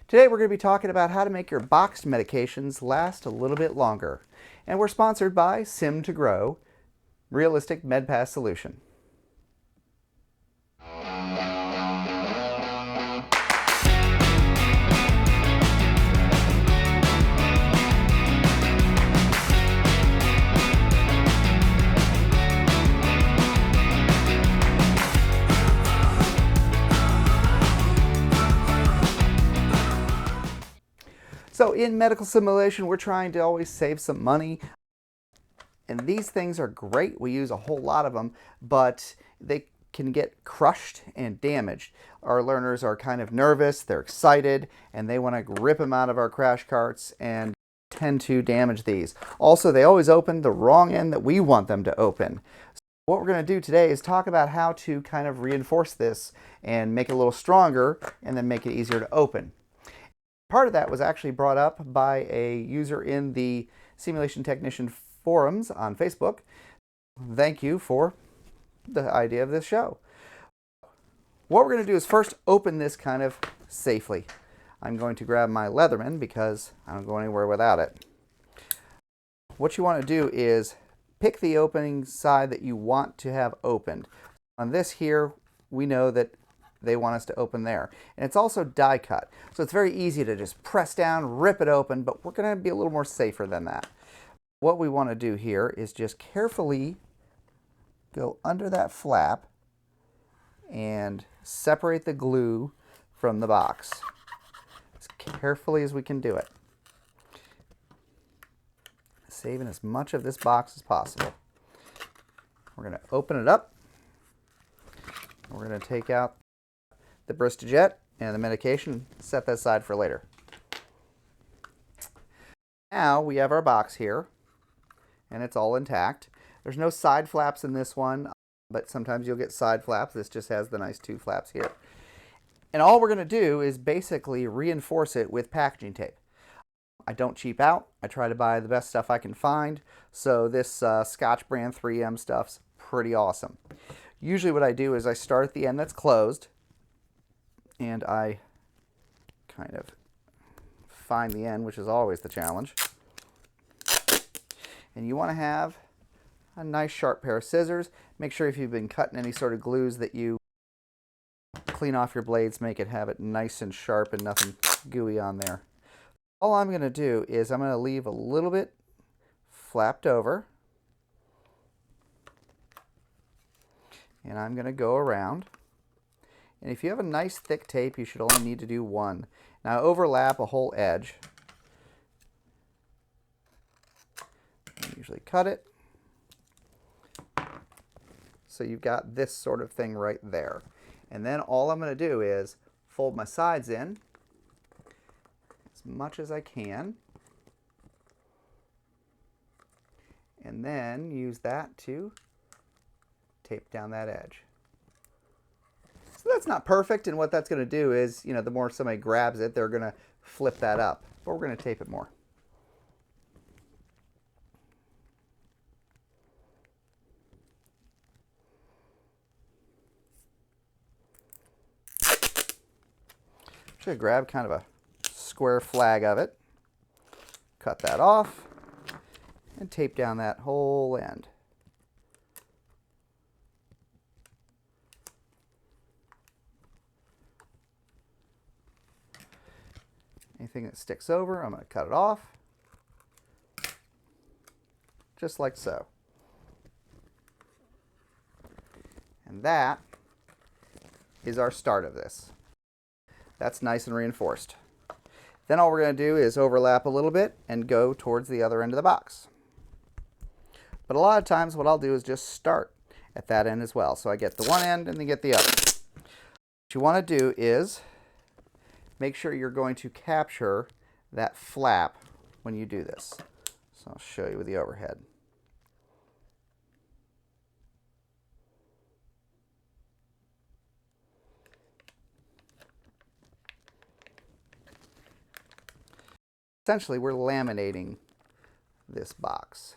Today we're going to be talking about how to make your boxed medications last a little bit longer. And we're sponsored by Sim2Grow, Realistic MedPass Solution. So in medical simulation, we're trying to always save some money. And these things are great. We use a whole lot of them, but they can get crushed and damaged. Our learners are kind of nervous, they're excited, and they want to rip them out of our crash carts and tend to damage these. Also, they always open the wrong end that we want them to open. So what we're going to do today is talk about how to kind of reinforce this and make it a little stronger and then make it easier to open. Part of that was actually brought up by a user in the Simulation Technician forums on Facebook. Thank you for the idea of this show. What we're going to do is first open this kind of safely. I'm going to grab my Leatherman because I don't go anywhere without it. What you want to do is pick the opening side that you want to have opened. On this here, we know that they want us to open there. And it's also die cut. So it's very easy to just press down, rip it open, but we're going to be a little more safer than that. What we want to do here is just carefully go under that flap and separate the glue from the box. As carefully as we can do it. Saving as much of this box as possible. We're going to open it up. We're going to take out the Bristojet and the medication, set that aside for later. Now we have our box here, and it's all intact. There's no side flaps in this one, but sometimes you'll get side flaps. This just has the nice two flaps here. And all we're going to do is basically reinforce it with packaging tape. I don't cheap out. I try to buy the best stuff I can find, so this Scotch brand 3M stuff's pretty awesome. Usually what I do is I start at the end that's closed, and I kind of find the end, which is always the challenge. And you want to have a nice sharp pair of scissors. Make sure if you've been cutting any sort of glues that you clean off your blades, make it have it nice and sharp and nothing gooey on there. All I'm going to do is I'm going to leave a little bit flapped over. And I'm going to go around. And if you have a nice thick tape, you should only need to do one. Now overlap a whole edge. I usually cut it. So you've got this sort of thing right there. And then all I'm going to do is fold my sides in as much as I can. And then use that to tape down that edge. So that's not perfect, and what that's going to do is, you know, the more somebody grabs it, they're going to flip that up. But we're going to tape it more. Should grab kind of a square flag of it, cut that off, and tape down that whole end. Anything that sticks over, I'm going to cut it off, just like so. And that is our start of this. That's nice and reinforced. Then all we're going to do is overlap a little bit and go towards the other end of the box. But a lot of times what I'll do is just start at that end as well. So I get the one end and then get the other. What you want to do is make sure you're going to capture that flap when you do this. So I'll show you with the overhead. Essentially, we're laminating this box.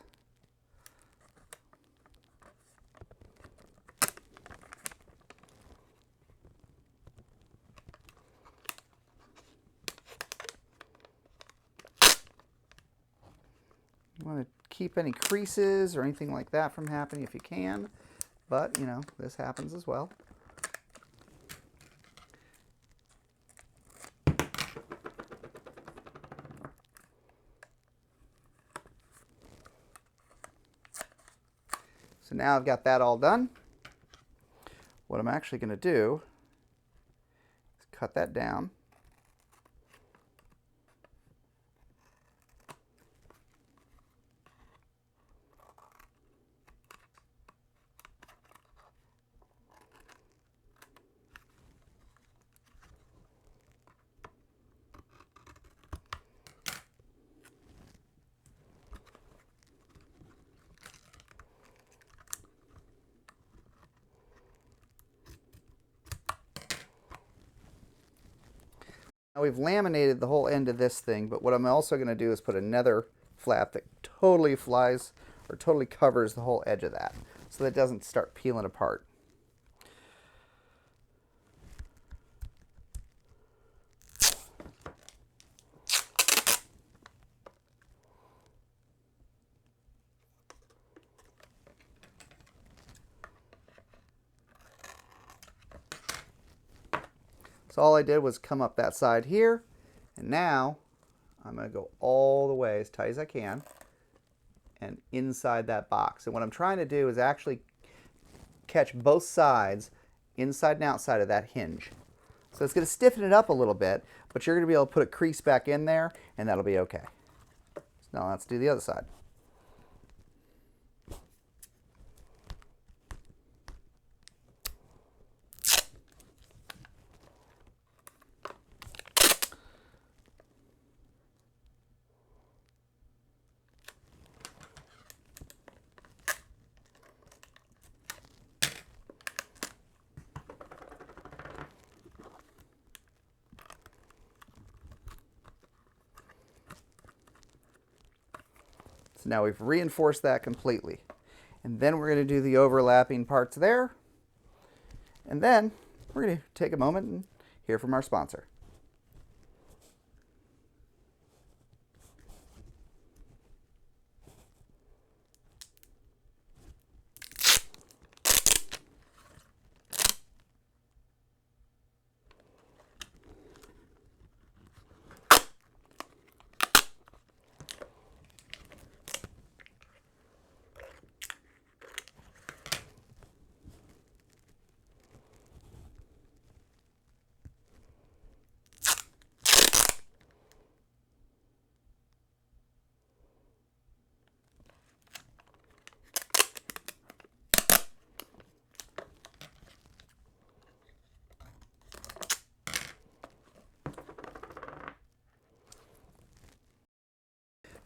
You want to keep any creases or anything like that from happening if you can, but you know, this happens as well. So now I've got that all done. What I'm actually going to do is cut that down. Now we've laminated the whole end of this thing, but what I'm also going to do is put another flap that totally flies or totally covers the whole edge of that, so that it doesn't start peeling apart. So all I did was come up that side here, and now I'm going to go all the way as tight as I can and inside that box. And what I'm trying to do is actually catch both sides, inside and outside of that hinge. So it's going to stiffen it up a little bit, but you're going to be able to put a crease back in there, and that'll be okay. So now let's do the other side. So now we've reinforced that completely. And then we're going to do the overlapping parts there. And then we're going to take a moment and hear from our sponsor.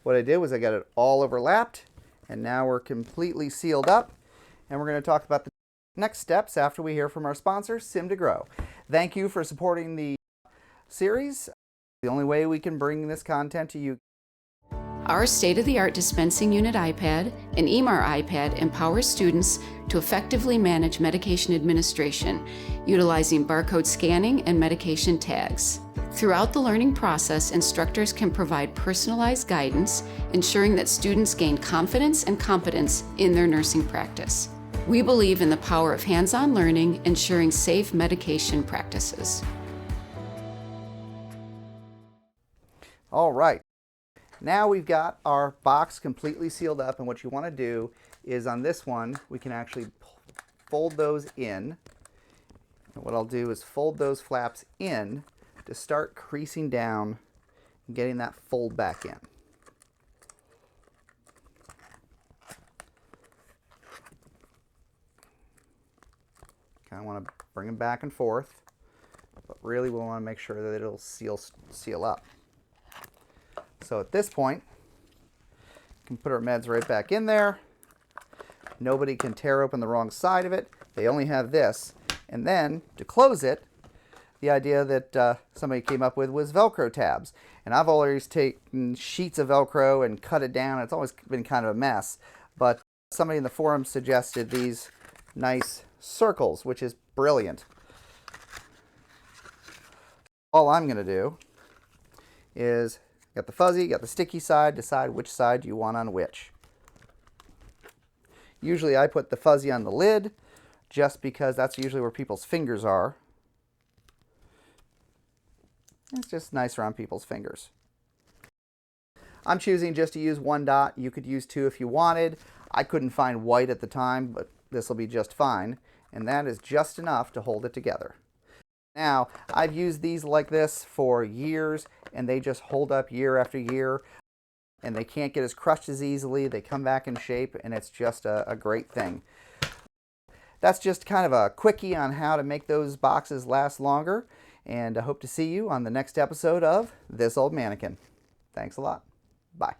What I did was I got it all overlapped, and now we're completely sealed up, and we're going to talk about the next steps after we hear from our sponsor, Sim2Grow. Thank you for supporting the series. The only way we can bring this content to you. Our state-of-the-art dispensing unit iPad and EMR iPad empowers students to effectively manage medication administration, utilizing barcode scanning and medication tags. Throughout the learning process, instructors can provide personalized guidance, ensuring that students gain confidence and competence in their nursing practice. We believe in the power of hands-on learning, ensuring safe medication practices. All right. Now we've got our box completely sealed up, and what you want to do is on this one, we can actually fold those in. And what I'll do is fold those flaps in to start creasing down and getting that fold back in. Kind of want to bring them back and forth, but really we want to make sure that it'll seal up. So at this point, we can put our meds right back in there. Nobody can tear open the wrong side of it. They only have this. And then to close it, the idea that somebody came up with was Velcro tabs. And I've always taken sheets of Velcro and cut it down. It's always been kind of a mess. But somebody in the forum suggested these nice circles, which is brilliant. All I'm going to do is Got the fuzzy, got the sticky side. Decide which side you want on which. Usually I put the fuzzy on the lid just because that's usually where people's fingers are. It's just nicer on people's fingers. I'm choosing just to use 1 dot. You could use 2 if you wanted. I couldn't find white at the time, but this will be just fine. And that is just enough to hold it together. Now, I've used these like this for years, and they just hold up year after year. And they can't get as crushed as easily. They come back in shape, and it's just a great thing. That's just kind of a quickie on how to make those boxes last longer. And I hope to see you on the next episode of This Old Mannequin. Thanks a lot. Bye.